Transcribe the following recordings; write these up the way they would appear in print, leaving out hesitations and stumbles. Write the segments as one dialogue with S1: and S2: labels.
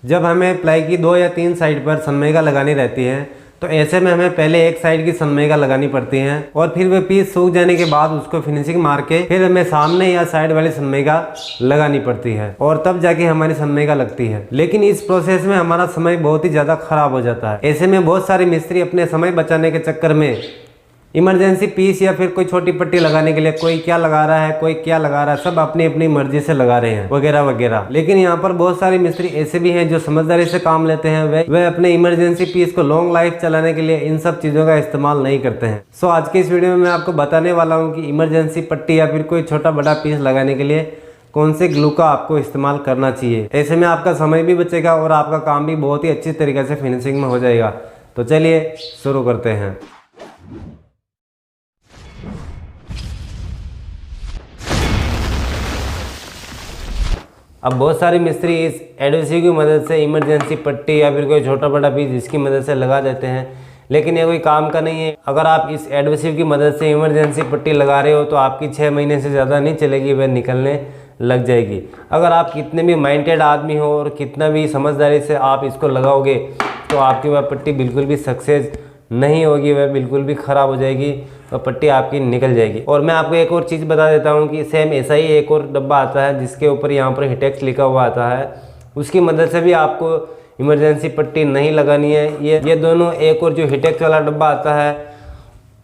S1: जब हमें प्लाई की 2 या 3 साइड पर सनमाइका लगानी रहती है तो ऐसे में हमें पहले एक साइड की सनमाइका लगानी पड़ती है और फिर वे पीस सूख जाने के बाद उसको फिनिशिंग मार के फिर हमें सामने या साइड वाली सनमाइका लगानी पड़ती है और तब जाके हमारी सनमाइका लगती है। लेकिन इस प्रोसेस में हमारा समय बहुत ही ज़्यादा खराब हो जाता है। ऐसे में बहुत सारे मिस्त्री अपने समय बचाने के चक्कर में इमरजेंसी पीस या फिर कोई छोटी पट्टी लगाने के लिए कोई क्या लगा रहा है, कोई क्या लगा रहा है, सब अपनी अपनी मर्जी से लगा रहे हैं वगैरह वगैरह। लेकिन यहाँ पर बहुत सारे मिस्त्री ऐसे भी हैं जो समझदारी से काम लेते हैं। वे अपने इमरजेंसी पीस को लॉन्ग लाइफ चलाने के लिए इन सब चीज़ों का इस्तेमाल नहीं करते हैं। सो आज के इस वीडियो में मैं आपको बताने वाला हूँ कि इमरजेंसी पट्टी या फिर कोई छोटा बड़ा पीस लगाने के लिए कौन से ग्लू का आपको इस्तेमाल करना चाहिए। ऐसे में आपका समय भी बचेगा और आपका काम भी बहुत ही अच्छी तरीके से फिनिशिंग में हो जाएगा। तो चलिए शुरू करते हैं। अब बहुत सारे मिस्त्री इस एडहेसिव की मदद से इमरजेंसी पट्टी या फिर कोई छोटा बड़ा पीस इसकी मदद से लगा देते हैं, लेकिन ये कोई काम का नहीं है। अगर आप इस एडहेसिव की मदद से इमरजेंसी पट्टी लगा रहे हो तो आपकी 6 महीने से ज़्यादा नहीं चलेगी, वह निकलने लग जाएगी। अगर आप कितने भी माइंडेड आदमी हो और कितना भी समझदारी से आप इसको लगाओगे तो आपकी वह पट्टी बिल्कुल भी सक्सेस नहीं होगी, वह बिल्कुल भी ख़राब हो जाएगी और पट्टी आपकी निकल जाएगी। और मैं आपको एक और चीज़ बता देता हूँ कि सेम ऐसा ही एक और डब्बा आता है जिसके ऊपर यहाँ पर हिटेक्स लिखा हुआ आता है, उसकी मदद से भी आपको इमरजेंसी पट्टी नहीं लगानी है। ये दोनों, एक और जो हिटेक्स वाला डब्बा आता है,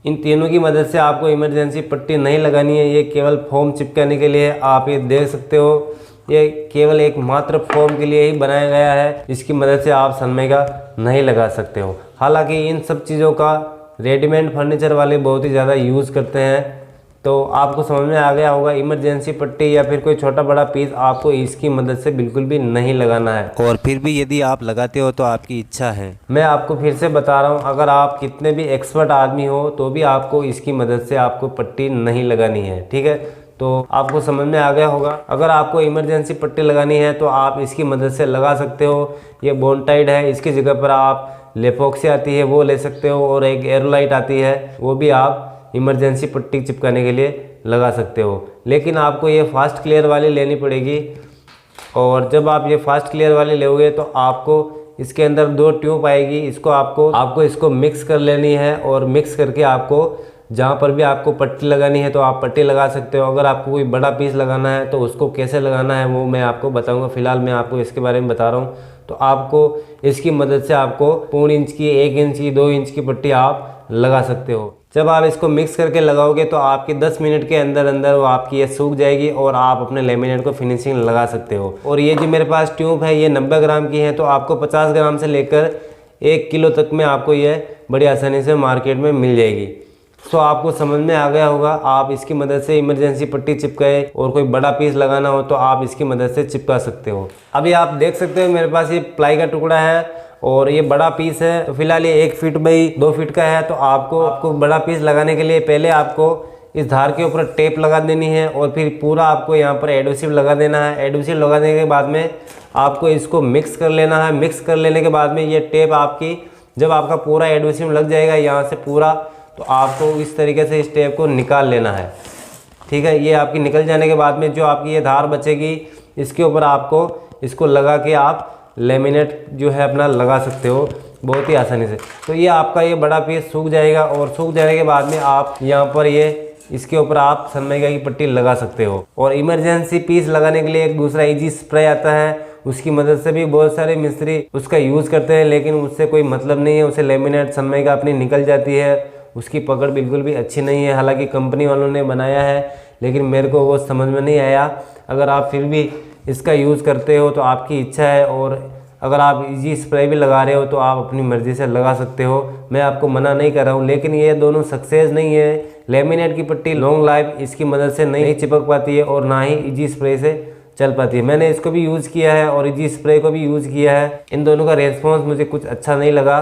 S1: इन तीनों की मदद से आपको इमरजेंसी पट्टी नहीं लगानी है। ये केवल फोम चिपकाने के लिए, आप ये देख सकते हो, ये केवल एक मात्र फोम के लिए ही बनाया गया है। इसकी मदद से आप सनमाइका नहीं लगा सकते हो। हालांकि इन सब चीज़ों का रेडीमेड फर्नीचर वाले बहुत ही ज़्यादा यूज़ करते हैं। तो आपको समझ में आ गया होगा, इमरजेंसी पट्टी या फिर कोई छोटा बड़ा पीस आपको इसकी मदद से बिल्कुल भी नहीं लगाना है। और फिर भी यदि आप लगाते हो तो आपकी इच्छा है। मैं आपको फिर से बता रहा हूँ, अगर आप कितने भी एक्सपर्ट आदमी हो तो भी आपको इसकी मदद से आपको पट्टी नहीं लगानी है, ठीक है। तो आपको समझ में आ गया होगा। अगर आपको इमरजेंसी पट्टी लगानी है तो आप इसकी मदद से लगा सकते हो। ये बोनटाइड है, इसकी जगह पर आप लेफॉक्सी आती है वो ले सकते हो, और एक एरोलाइट आती है वो भी आप इमरजेंसी पट्टी चिपकाने के लिए लगा सकते हो। लेकिन आपको ये फास्ट क्लियर वाली लेनी पड़ेगी। और जब आप ये फास्ट क्लियर वाली लोगे तो आपको इसके अंदर 2 ट्यूब आएगी, इसको आपको इसको मिक्स कर लेनी है। और मिक्स करके आपको जहाँ पर भी आपको पट्टी लगानी है तो आप पट्टी लगा सकते हो। अगर आपको कोई बड़ा पीस लगाना है तो उसको कैसे लगाना है वो मैं आपको बताऊंगा। फिलहाल मैं आपको इसके बारे में बता रहा हूँ। तो आपको इसकी मदद से आपको 1.5 इंच की, 1 इंच की, 2 इंच की पट्टी आप लगा सकते हो। जब आप इसको मिक्स करके लगाओगे तो आपकी 10 मिनट के अंदर अंदर वो आपकी ये सूख जाएगी और आप अपने लेमिनेट को फिनिशिंग लगा सकते हो। और ये जो मेरे पास ट्यूब है ये 90 ग्राम की है, तो आपको 50 ग्राम से लेकर 1 किलो तक में आपको ये बड़ी आसानी से मार्केट में मिल जाएगी। सो आपको समझ में आ गया होगा। आप इसकी मदद से इमरजेंसी पट्टी चिपकाए और कोई बड़ा पीस लगाना हो तो आप इसकी मदद से चिपका सकते हो। अभी आप देख सकते हो मेरे पास ये प्लाई का टुकड़ा है और ये बड़ा पीस है। तो फिलहाल ये 1 फीट बाई 2 फीट का है। तो आपको बड़ा पीस लगाने के लिए पहले आपको इस धार के ऊपर टेप लगा देनी है और फिर पूरा आपको यहाँ पर एडहेसिव लगा देना है। एडहेसिव लगाने के बाद में आपको इसको मिक्स कर लेना है। मिक्स कर लेने के बाद में ये टेप आपकी, जब आपका पूरा एडहेसिव लग जाएगा यहाँ से पूरा, तो आपको इस तरीके से इस टेप को निकाल लेना है, ठीक है। ये आपकी निकल जाने के बाद में जो आपकी ये धार बचेगी इसके ऊपर आपको इसको लगा के आप लेमिनेट जो है अपना लगा सकते हो बहुत ही आसानी से। तो ये आपका ये बड़ा पीस सूख जाएगा और सूख जाने के बाद में आप यहाँ पर ये इसके ऊपर आप सनमाइका की पट्टी लगा सकते हो। और इमरजेंसी पीस लगाने के लिए एक दूसरा इजी स्प्रे आता है, उसकी मदद से भी बहुत सारे मिस्त्री उसका यूज़ करते हैं, लेकिन उससे कोई मतलब नहीं है। उससे लेमिनेट सनमाइका अपनी निकल जाती है, उसकी पकड़ बिल्कुल भी अच्छी नहीं है। हालांकि कंपनी वालों ने बनाया है लेकिन मेरे को वो समझ में नहीं आया। अगर आप फिर भी इसका यूज़ करते हो तो आपकी इच्छा है, और अगर आप इजी स्प्रे भी लगा रहे हो तो आप अपनी मर्ज़ी से लगा सकते हो, मैं आपको मना नहीं कर रहा हूँ। लेकिन ये दोनों सक्सेस नहीं है। लेमिनेट की पट्टी लॉन्ग लाइफ इसकी मदद से नहीं चिपक पाती है और ना ही इजी स्प्रे से चल पाती है। मैंने इसको भी यूज़ किया है और इजी स्प्रे को भी यूज़ किया है। इन दोनों का रेस्पॉन्स मुझे कुछ अच्छा नहीं लगा,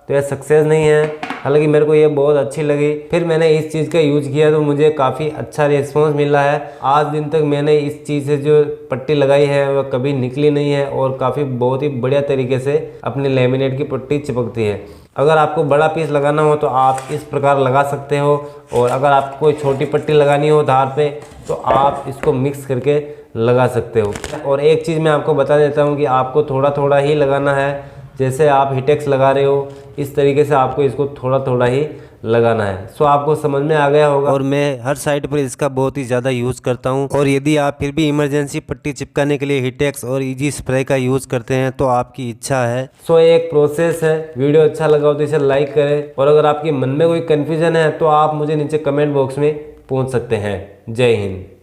S1: तो यह सक्सेस नहीं है। हालांकि मेरे को ये बहुत अच्छी लगी। फिर मैंने इस चीज़ का यूज किया तो मुझे काफ़ी अच्छा रिस्पॉन्स मिला है। आज दिन तक मैंने इस चीज़ से जो पट्टी लगाई है वह कभी निकली नहीं है और काफ़ी बहुत ही बढ़िया तरीके से अपनी लेमिनेट की पट्टी चिपकती है। अगर आपको बड़ा पीस लगाना हो तो आप इस प्रकार लगा सकते हो, और अगर आपको कोई छोटी पट्टी लगानी हो धार पे तो आप इसको मिक्स करके लगा सकते हो। और एक चीज़ मैं आपको बता देता हूँ कि आपको थोड़ा थोड़ा ही लगाना है। जैसे आप हिटेक्स लगा रहे हो इस तरीके से आपको इसको थोड़ा थोड़ा ही लगाना है। सो आपको समझ में आ गया होगा। और मैं हर साइड पर इसका बहुत ही ज़्यादा यूज़ करता हूँ। और यदि आप फिर भी इमरजेंसी पट्टी चिपकाने के लिए हिटेक्स और इजी स्प्रे का यूज़ करते हैं तो आपकी इच्छा है। सो ये एक प्रोसेस है। वीडियो अच्छा लगा हो तो इसे लाइक करें, और अगर आपके मन में कोई कन्फ्यूज़न है तो आप मुझे नीचे कमेंट बॉक्स में पूछ सकते हैं। जय हिंद।